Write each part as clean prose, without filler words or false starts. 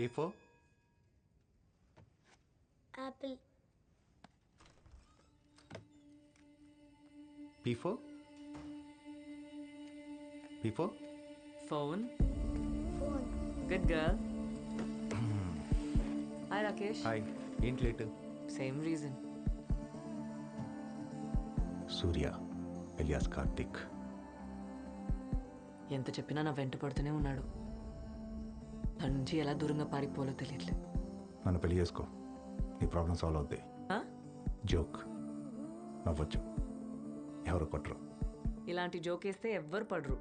A for apple, P for P for Phone. phone, Good girl. Hi, Rakesh. Hi ఏంటి late Same reason. సూర్య alias Karthik ఎంత చెప్పినా నా వెంట పడుతూనే ఉన్నాడు. తన నుంచి ఎలా దూరంగా పారిపోవాలో తెలియట్లేదు. నన్ను పెళ్లి చేసుకో నీ ప్రాబ్లం సాల్వ్ అవుద్ది ఆ? జోక్ నవ్వచ్చు ఎవరు కొట్టరు ఇలాంటి జోక్ వేస్తే ఎవ్వరు పడరు.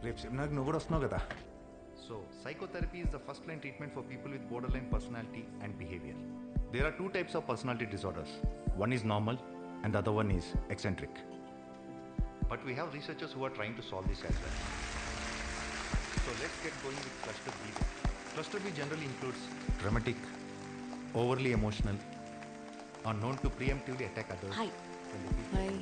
రేపు సెమినార్కి నువ్వు కూడా వస్తున్నావు కదా So, psychotherapy is the first line treatment for people with borderline personality and behavior. There are two types of personality disorders. One is normal and the other one is eccentric. But we have researchers who are trying to solve this as well. So, let's get going with cluster B. Cluster B generally includes dramatic, overly emotional, are known to preemptively attack others. Hi when they feel hi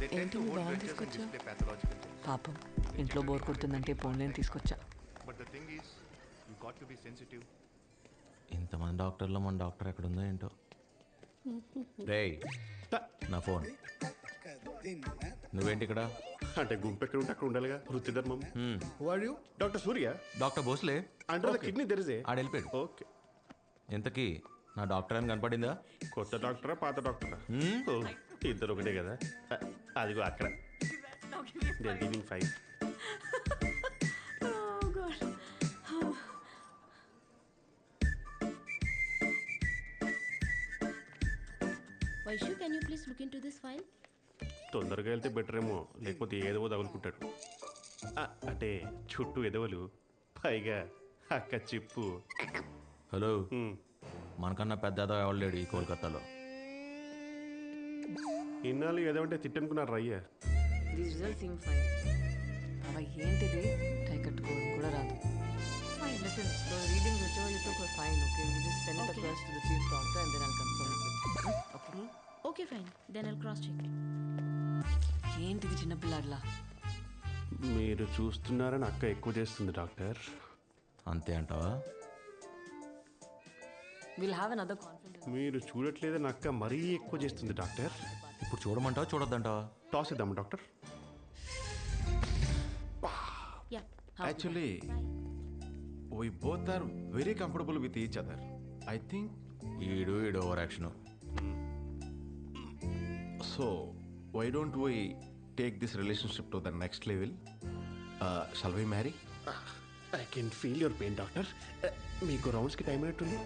They tend ఏంటి to me hold బాగా grudges and తీసుకొచ్చా? display pathological jealousy. పాపం ఇంట్లో bore కొడుతుందంటే ఫోన్లేని తీసుకొచ్చా. But the thing is, you got to be sensitive. ఇంతమంది డాక్టర్లో మన doctor ఎక్కడుందో ఏంటో. రేయ్ నా ఫోన్. నువ్వేంటి ఇక్కడ? అంటే గుంపు ఎక్కడ ఉంటే అక్కడ ఉండాలిగా వృత్తి ధర్మం. వాడు doctor Surya doctor Bhosle under the kidney తెరిసే ఆడ వెళ్ళిపోయాడు. ఓకే. ఇంతకీ నా డాక్టర్ అని కనపడిందా? కొత్త డాక్టరా పాత డాక్టరా? ఓ, ఇద్దరు ఒకటే కదా. అదిగో అక్కడ they giving 5. Vaishu, can you please look into this file? తొందరగా వెళ్తే బెటర్ ఏమో, లేకపోతే ఏదో తగులుకుంటాడు. అంటే చుట్టూ ఎదవలు, పైగా అక్క చిప్పు. హలో, మనకన్నా పెద్ద ఏదో ఎవరు లేడు ఈ కోల్కతాలో. ఇన్నాళ్ళు ఏదంటే తిట్టనుకున్నారు రయ్య. This result seem fine. అవ ఏంటిది? టై కట్టుకోవడం కూడా రాదు. Fine listen, the reading whichever you took were fine, okay? You just send it Okay. across to the chief doctor and then I'll confirm it with you. Okay? Okay, fine. Then I'll cross check. ఏంటిది చిన్నపిల్లాడిలా? మీరు చూస్తున్నారని అక్క ఎక్కువ చేస్తుంది doctor. అంతే అంటావా? We'll have another conference. మీరు చూడట్లేదని అక్క మరీ ఎక్కువ చేస్తుంది డాక్టర్. ఇప్పుడు చూడమంటావా చూడొద్దంటావా? టాస్ ఇద్దాం doctor. Yeah. Actually, we both are very comfortable with each other. I think ఈడు over action. so. Why don't we take this relationship to the next level? Shall we marry? I can feel your pain doctor. మీకు రౌండ్స్కి time అయినట్టుంది.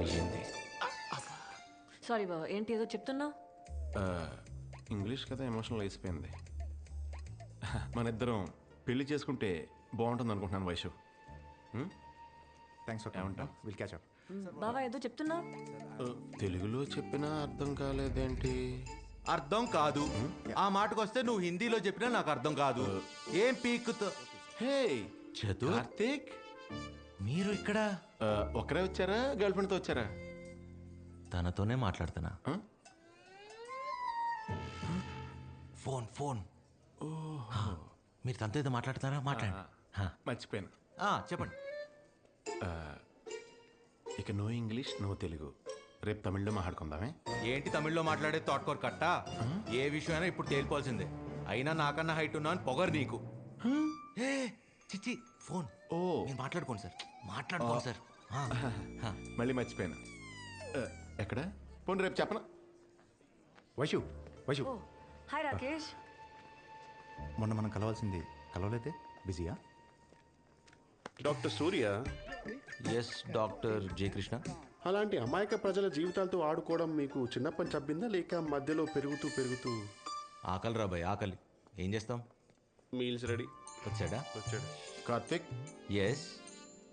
అయ్యింది. Sorry బాబా, ఏంటి ఏదో చెప్తున్నా? English కదా emotional అయిపోయింది. మన ఇద్దరం పెళ్లి చేసుకుంటే బాగుంటుంది అనుకుంటున్నాను Vaishu. Thanks for coming. We'll catch up. బాబా ఏదో చెప్తున్నా? తెలుగులో చెప్పినా అర్థం కాలేదేంటి? అర్థం కాదు. ఆ మాటకు వస్తే నువ్వు హిందీలో చెప్పినా నాకు అర్థం కాదు. ఏం పీకుతో? హే చదు, కార్తీక్, మీరు ఇక్కడ? ఒకరే వచ్చారా గర్ల్ ఫ్రెండ్తో వచ్చారా? తనతోనే మాట్లాడుతున్నా. Phone phone. మీరు తనతో ఏదో మాట్లాడుతున్నారా? మాట్లాడండి. మర్చిపోయాను. చెప్పండి. ఇక నో ఇంగ్లీష్ నో తెలుగు, రేపు తమిళ్లో మాట్లాడుకుందామే. ఏంటి తమిళ్లో మాట్లాడే తోటకూర కట్ట? ఏ విషయమైనా ఇప్పుడు తేలిపోవాల్సిందే. అయినా నాకన్నా హైట్ ఉన్నా అని పొగరు నీకు. ఏ, చిచ్చి ఫోన్. ఓ, మీరు మాట్లాడుకోండి సార్, మాట్లాడుకోండి సార్. మళ్ళీ మర్చిపోయాను. ఎక్కడ పోనీ రేపు చెప్పనా? వైషు వైషు ఓ హాయ్ రాకేష్. మొన్న మనం కలవాల్సింది కలవలేదే, బిజీయా? డాక్టర్ సూర్య, ఎస్ డాక్టర్ జే కృష్ణ. అలాంటి అమాయక ప్రజల జీవితాలతో ఆడుకోవడం మీకు చిన్నప్పని చబ్బిందా, లేక మధ్యలో పెరుగుతూ ఆకలి రాబాయ్, ఆకలి. ఏం చేస్తాం? Meals ready? వచ్చాడా? వచ్చాడు. కార్తీక్, ఎస్.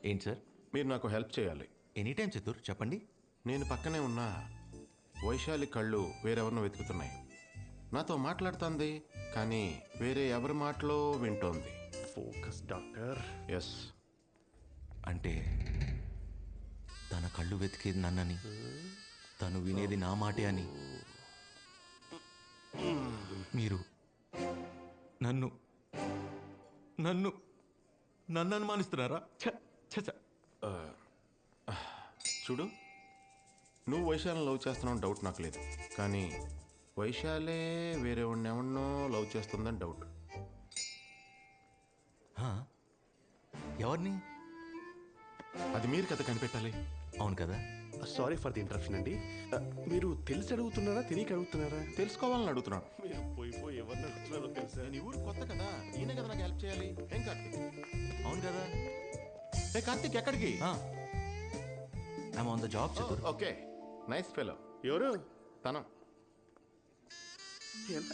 ఏంటి సార్? మీరు నాకు హెల్ప్ చేయాలి. ఎనీ టైం చతుర్, చెప్పండి. నేను పక్కనే ఉన్నా వైశాలి కళ్ళు వేరెవరినో వెతుకుతున్నాయి. నాతో మాట్లాడుతుంది కానీ వేరే ఎవరి మాటలో వింటోంది. Focus doctor. ఎస్. అంటే తన కళ్ళు వెతికేది నన్నని, తను వినేది నా మాటే అని మీరు నన్ను నన్ను నన్ను అనుమానిస్తున్నారా? ఛ, ఛ, ఛ. చూడు, నువ్వు వైశాలిని లవ్ చేస్తున్నావు డౌట్ నాకు లేదు, కానీ వైశాలే వేరే వాడిని ఎవరినో లవ్ చేస్తుందని డౌట్. ఎవరిని? అది మీరు కథ కనిపెట్టాలి. అవును కదా. సారీ ఫర్ ది ఇంటరప్షన్ అండి. మీరు తెలిసి అడుగుతున్నారా తెలియక అడుగుతున్నారా? తెలుసుకోవాలని అడుగుతున్నాను. మీరు పోయి ఎవరిని అడుగుతున్నారో తెలుసా? నేను ఈ ఊరు కొత్త కదా, ఈయనే కదా నాకు హెల్ప్ చేయాలి. ఏం కార్తీక్? అవును కదా. ఏ కార్తీక్ ఎక్కడికి? I'm on the job చతుర్. Okay, nice fellow. ఎవరు? తను ఎంత?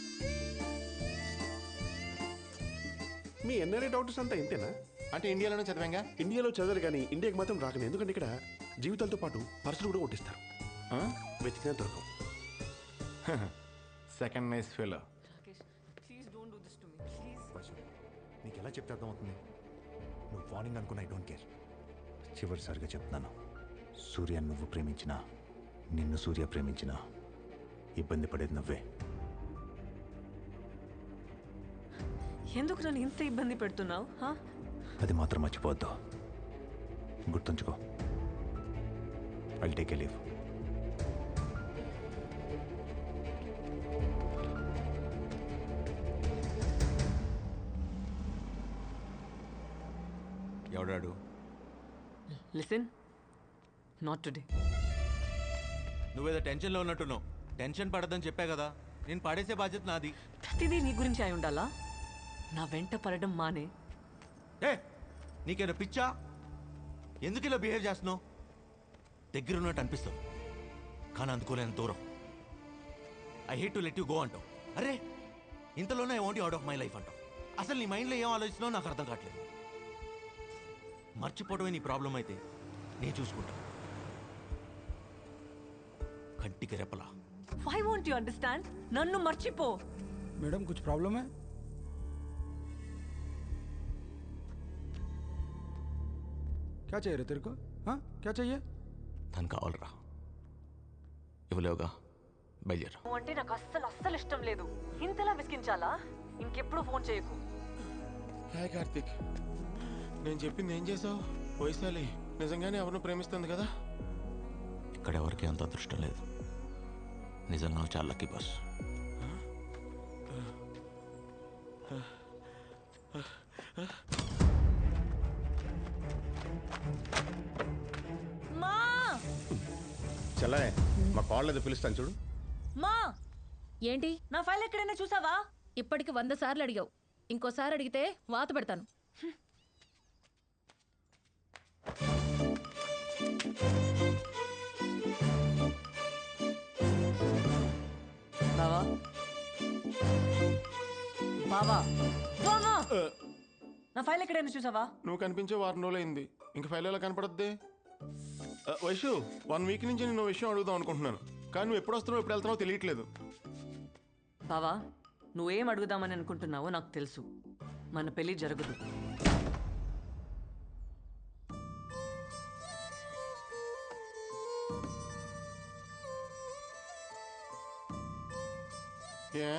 మీ ఎన్ఆర్ఐ డాక్టర్స్ అంతా ఇంతేనా? అంటే ఇండియాలోనే చదివాంగా. ఇండియాలో చదవరు కానీ ఇండియాకి మాత్రం రాకనే. ఎందుకంటే ఇక్కడ జీవితాలతో పాటు పర్సులు కూడా కొట్టిస్తారు. వెతికినా దొరకవు. Second nice fellow. Rakesh please don't do this to me please. Vaishu, నీకు ఎలా చెప్తే అర్థమవుతుంది? నువ్వు వార్నింగ్ అనుకున్న ఐ డోంట్ కేర్. చివరిసారిగా చెప్తున్నాను, సూర్య నువ్వు ప్రేమించినా నిన్ను సూర్య ప్రేమించినా ఇబ్బంది పడేది నువ్వే. ఎందుకు నన్ను ఇంత ఇబ్బంది పెడుతున్నావు? అది మాత్రం మర్చిపోవద్దు, గుర్తుంచుకో. I'll take a leave. ఎవడాడు? Listen, not today. నువ్వేదో టెన్షన్లో ఉన్నట్టున్నావు. టెన్షన్ పడద్దని చెప్పా కదా. నేను పడేసే బాధ్యత నాది. ప్రతిదీ నీ గురించి అయి ఉండాలా? నా వెంట పడడం మానే. ఏ నీకేదో పిచ్చా? ఎందుకు ఇలా బిహేవ్ చేస్తున్నావు? దగ్గర ఉన్నట్టు అనిపిస్తావు కానీ అందుకోలేని దూరం. I hate to let you go అంటావు. అరే ఇంతలోనే I want you out of my life అంటావు. అసలు నీ మైండ్లో ఏం ఆలోచిస్తున్నావు నాకు అర్థం కావట్లేదు. మర్చిపోవడమే నీ ప్రాబ్లం అయితే నేను చూసుకుంటా. కంటికి రెప్పలా. Why won't you understand? నన్ను మర్చిపో. मैडम कुछ प्रॉब्लम है? क्या चाहिए रे तेरे को? हाँ क्या चाहिए? తను కావాలరా. ఇవ్వలేవుగా, బయలుదేరా. నువ్వు అంటే నాకు అస్సలు ఇష్టం లేదు. ఇంతలా విసిగించాలా? ఇంకెప్పుడు ఫోన్ చేయకు. హాయ్ కార్తీక్, నేను చెప్పింది ఏం చేసావు? వైశాలి నిజంగానే ఎవరిని ప్రేమిస్తుంది కదా? ఇక్కడ ఎవరికి అంత అదృష్టం లేదు. నిజంగా నువ్వు చాలా లక్కీ బాస్. మా చల్లనే, మా కాల్ ఏదో పిలుస్తాను చూడు. మా ఏంటి? నా ఫైల్ ఎక్కడైనా చూసావా? ఇప్పటికి 100 సార్లు అడిగావు. ఇంకోసారి అడిగితే వాత పెడతాను. బావా బావా బావా, నా ఫైల్ ఎక్కడైనా చూసావా? నువ్వు కనిపించే వారం రోజులు అయింది, ఇంక ఫైల్ ఎలా కనపడద్ది? వైషు, 1 వీక్ నుంచి నేను విషయం అడుగుదాం అనుకుంటున్నాను, కానీ నువ్వు ఎప్పుడు వస్తున్నావు ఎప్పుడు వెళ్తున్నావు తెలియట్లేదు. బావా నువ్వేం అడుగుదామని అనుకుంటున్నావో నాకు తెలుసు. మన పెళ్లి జరగదు. ఏ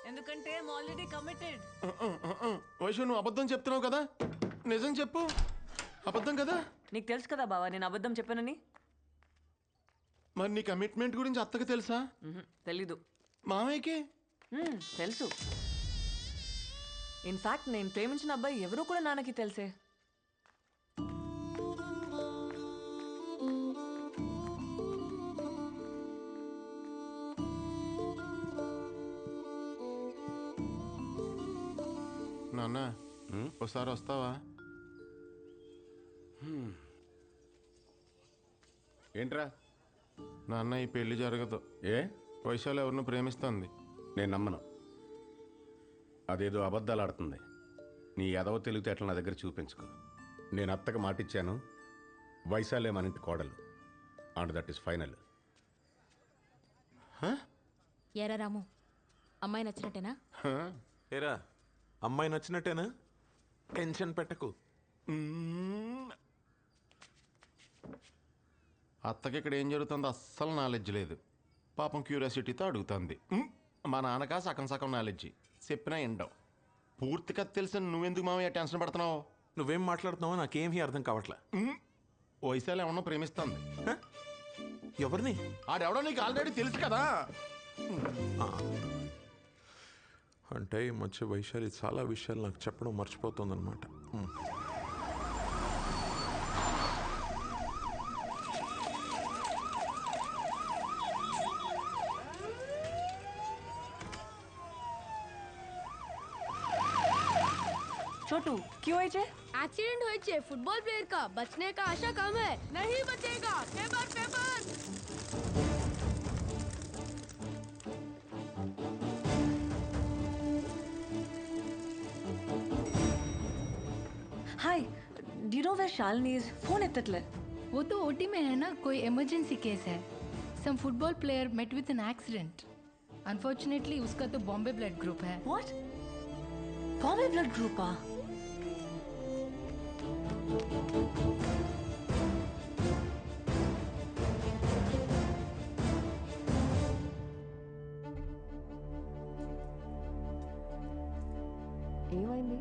ఎందుకంటే ఆల్రెడీ కమిటెడ్. వైషు, నువ్వు అబద్ధం చెప్తున్నావు కదా? నిజం చెప్పు, అబద్ధం కదా? నీకు తెలుసు కదా బావా నేను అబద్ధం చెప్పానని. మరి నీ కమిట్మెంట్ గురించి అత్తకి తెలుసా? తెలీదు. మామయ్యకి తెలుసు. ఇన్ఫాక్ట్ నేను ప్రేమించిన అబ్బాయి ఎవరో కూడా నాన్నకి తెలుసే. నాన్న ఒకసారి వస్తావా? ఏంట్రా? నాన్న ఈ పెళ్లి జరగదు. ఏ? వైశాలి ఎవరిని ప్రేమిస్తుంది. నేను నమ్మను. అదేదో అబద్ధాలు ఆడుతుంది. నీ ఎదవ తెలివితేటలు నా దగ్గర చూపించుకో. నేను అత్తకు మాటిచ్చాను, వైశాలే మన ఇంటి కోడలు. And that is final. ఏరా రాము, అమ్మాయి నచ్చినట్టేనా? ఏరా అమ్మాయి నచ్చినట్టేనా? టెన్షన్ పెట్టకు. అత్తకి ఇక్కడ ఏం జరుగుతుందో అస్సలు నాలెడ్జ్ లేదు. పాపం క్యూరియాసిటీతో అడుగుతుంది. మా నాన్నకా సగం సగం నాలెడ్జ్, చెప్పినా ఎండవు. పూర్తిగా తెలిసిన నువ్వెందుకు మామయ్య టెన్షన్ పడుతున్నావు? నువ్వేం మాట్లాడుతున్నావో నాకేమీ అర్థం కావట్లే. వైశాలి ఏమన్నా ప్రేమిస్తుంది. ఎవరిని? ఆడెవడో నీకు ఆల్రెడీ తెలుసు కదా. అంటే ఈ మధ్య వైశాలి చాలా విషయాలు నాకు చెప్పడం మర్చిపోతుందన్నమాట. छोटू क्यों है जे? एक्सीडेंट हुए छे फुटबॉल प्लेयर का बचने का आशा कम है नहीं बचेगा paper paper hi do you know where Shalini is? Phone एत्तट्ले. वो तो ओटी में है ना, कोई इमरजेंसी केस है. Some football player met with an accident. Unfortunately उसका तो बॉम्बे ब्लड ग्रुप है. व्हाट? बॉम्बे ब्लड ग्रुप आ? ఏమైంది?